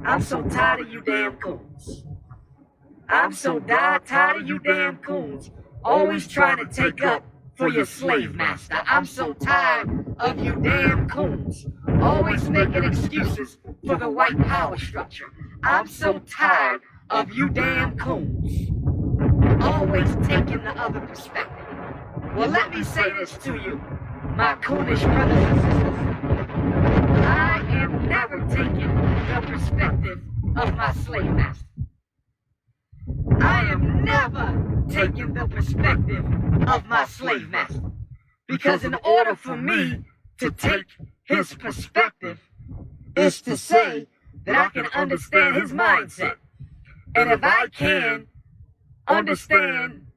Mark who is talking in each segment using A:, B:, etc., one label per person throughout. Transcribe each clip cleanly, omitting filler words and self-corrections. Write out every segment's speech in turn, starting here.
A: I'm so tired of you damn coons. I'm so tired of you damn coons always trying to take up for your slave master. I'm so tired of you damn coons always making excuses for the white power structure. I'm so tired of you damn coons always taking the other perspective. Well, let me say this to you, my coonish brothers and sisters. I am never taking the perspective of my slave master. I am never taking the perspective of my slave master. Because in order for me to take his perspective is to say that I can understand his mindset. And if I can understand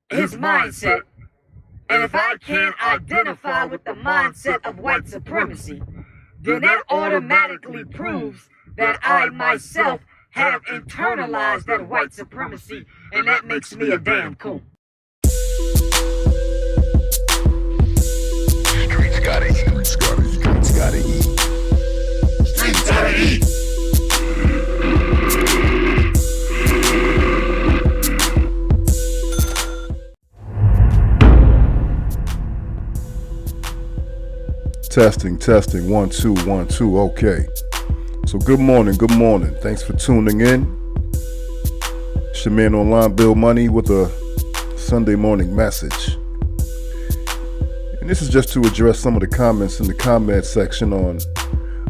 A: his mindset, and if I can't identify with the mindset of white supremacy, then that automatically proves that I myself have internalized that white supremacy, and that makes me a damn coon.
B: Streetz gotta eat. Streetz gotta eat. Streetz gotta eat.
C: Testing, 1 2 1 2. Okay. So good morning. Thanks for tuning in. It's your man online, Bill Money, with a Sunday morning message. And this is just to address some of the comments in the comment section on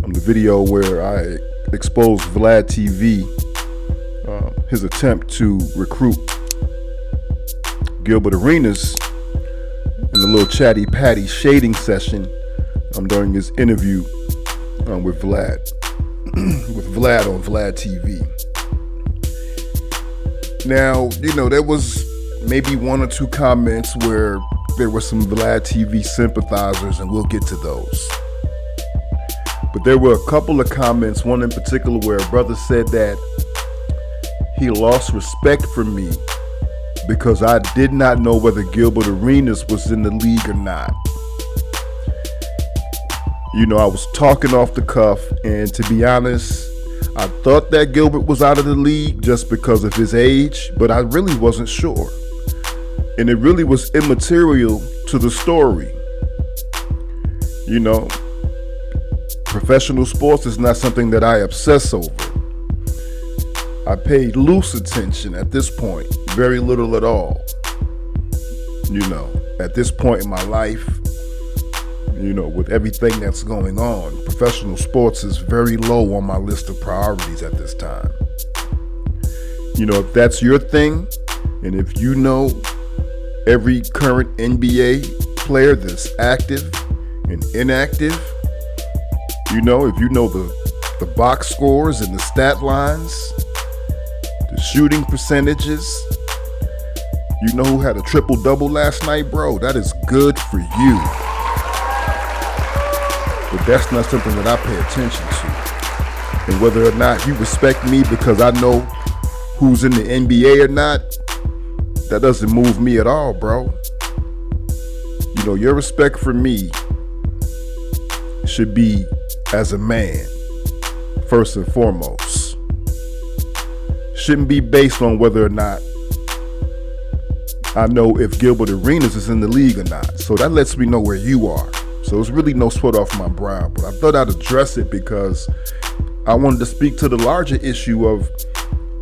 C: the video where I exposed Vlad TV, his attempt to recruit Gilbert Arenas in the little chatty patty shading session during his interview with Vlad. With Vlad on Vlad TV. Now, there was maybe 1 or 2 comments where there were some Vlad TV sympathizers, and we'll get to those. But there were a couple of comments, one in particular where a brother said that he lost respect for me because I did not know whether Gilbert Arenas was in the league or not. I was talking off the cuff, and to be honest, I thought that Gilbert was out of the league just because of his age, but I really wasn't sure. And it really was immaterial to the story. Professional sports is not something that I obsess over. I paid loose attention at this point, very little at all. At this point in my life, with everything that's going on, professional sports is very low on my list of priorities at this time. If that's your thing, and if you know every current NBA player that's active and inactive, if you know the box scores and the stat lines, the shooting percentages, who had a triple-double last night, bro, that is good for you. But that's not something that I pay attention to. And whether or not you respect me because I know who's in the NBA or not, that doesn't move me at all, bro. Your respect for me should be as a man, first and foremost. Shouldn't be based on whether or not I know if Gilbert Arenas is in the league or not. So that lets me know where you are. So it's really no sweat off my brow, but I thought I'd address it because I wanted to speak to the larger issue of,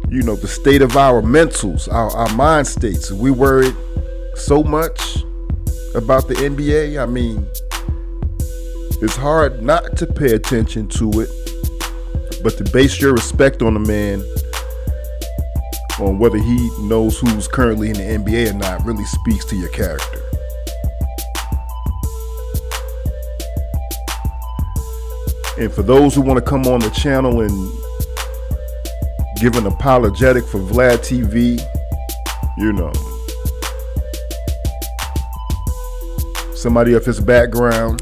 C: the state of our mentals, our mind states. We worried so much about the NBA. I mean, it's hard not to pay attention to it, but to base your respect on a man on whether he knows who's currently in the NBA or not really speaks to your character. And for those who want to come on the channel and give an apologetic for Vlad TV, somebody of his background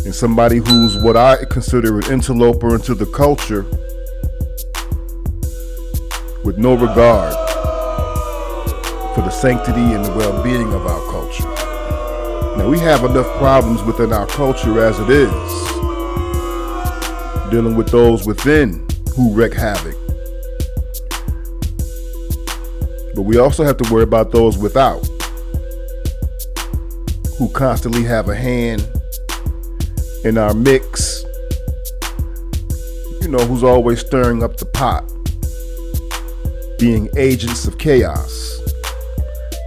C: and somebody who's what I consider an interloper into the culture with no regard for the sanctity and the well-being of our culture. Now, we have enough problems within our culture as it is. dealing with those within who wreak havoc. But we also have to worry about those without, who constantly have a hand in our mix, who's always stirring up the pot, being agents of chaos.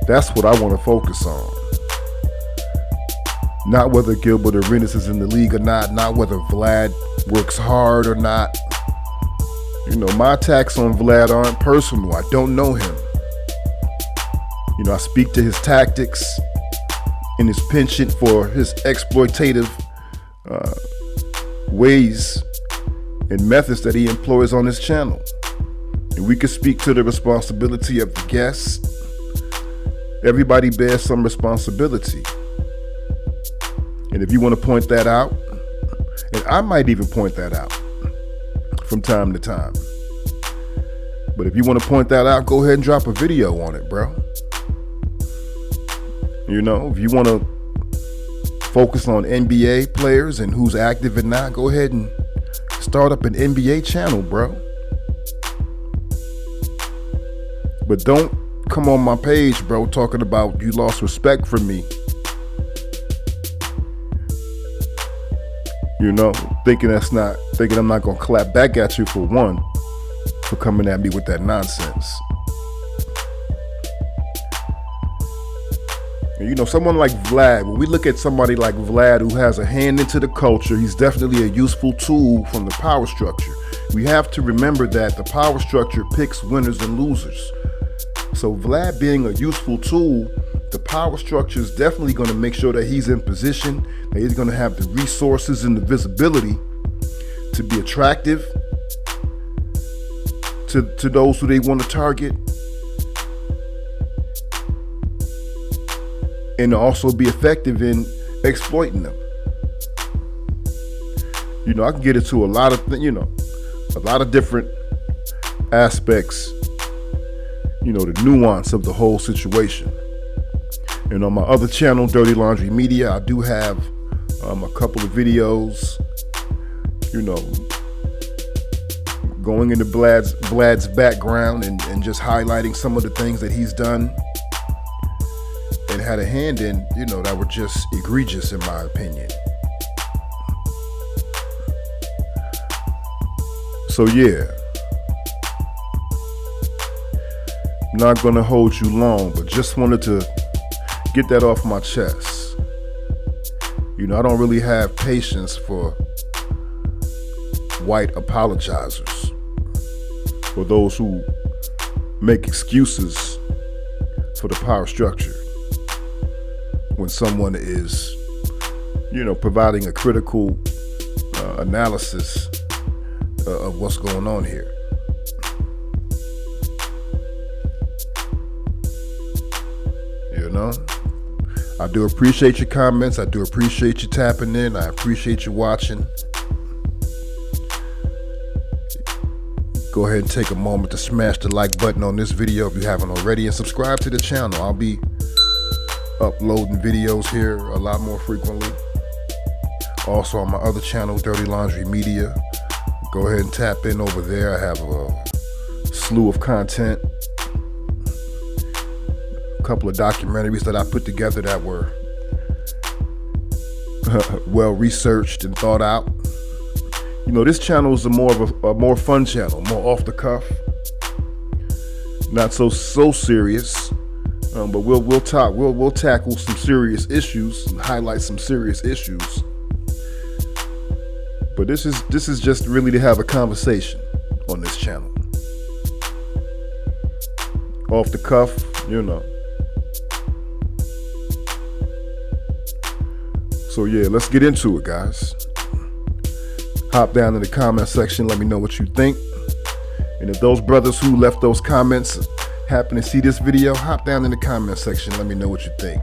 C: That's what I want to focus on. Not whether Gilbert Arenas is in the league or not whether Vlad works hard or not. My attacks on Vlad aren't personal. I don't know him. I speak to his tactics and his penchant for his exploitative ways and methods that he employs on his channel. And we can speak to the responsibility of the guests. Everybody bears some responsibility. And if you want to point that out, and I might even point that out from time to time. But if you want to point that out, go ahead and drop a video on it, bro. If you want to focus on NBA players and who's active and not, go ahead and start up an NBA channel, bro. But don't come on my page, bro, talking about you lost respect for me. Thinking I'm not gonna clap back at you for coming at me with that nonsense. And someone like Vlad, when we look at somebody like Vlad who has a hand into the culture, he's definitely a useful tool from the power structure. We have to remember that the power structure picks winners and losers. So Vlad being a useful tool, the power structure is definitely going to make sure that he's in position, that he's going to have the resources and the visibility to be attractive to those who they want to target, and also be effective in exploiting them. I can get into a lot of different aspects, the nuance of the whole situation. And on my other channel, Dirty Laundry Media, I do have a couple of videos, going into Vlad's background and just highlighting some of the things that he's done and had a hand in, that were just egregious in my opinion. So yeah, I'm not gonna hold you long, but just wanted to get that off my chest. I don't really have patience for white apologizers, or those who make excuses for the power structure when someone is, providing a critical analysis of what's going on here. I do appreciate your comments. I do appreciate you tapping in. I appreciate you watching. Go ahead and take a moment to smash the like button on this video if you haven't already, and subscribe to the channel. I'll be uploading videos here a lot more frequently. Also on my other channel, Dirty Laundry Media, go ahead and tap in over there. I have a slew of content, a couple of documentaries that I put together that were well researched and thought out. This channel is a more fun channel, more off the cuff, not so serious. But we'll tackle some serious issues and highlight some serious issues. But this is just really to have a conversation on this channel. Off the cuff, So yeah, let's get into it, guys. Hop down in the comment section, let me know what you think. And if those brothers who left those comments happen to see this video, hop down in the comment section, let me know what you think.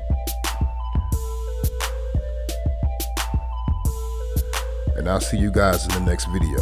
C: And I'll see you guys in the next video.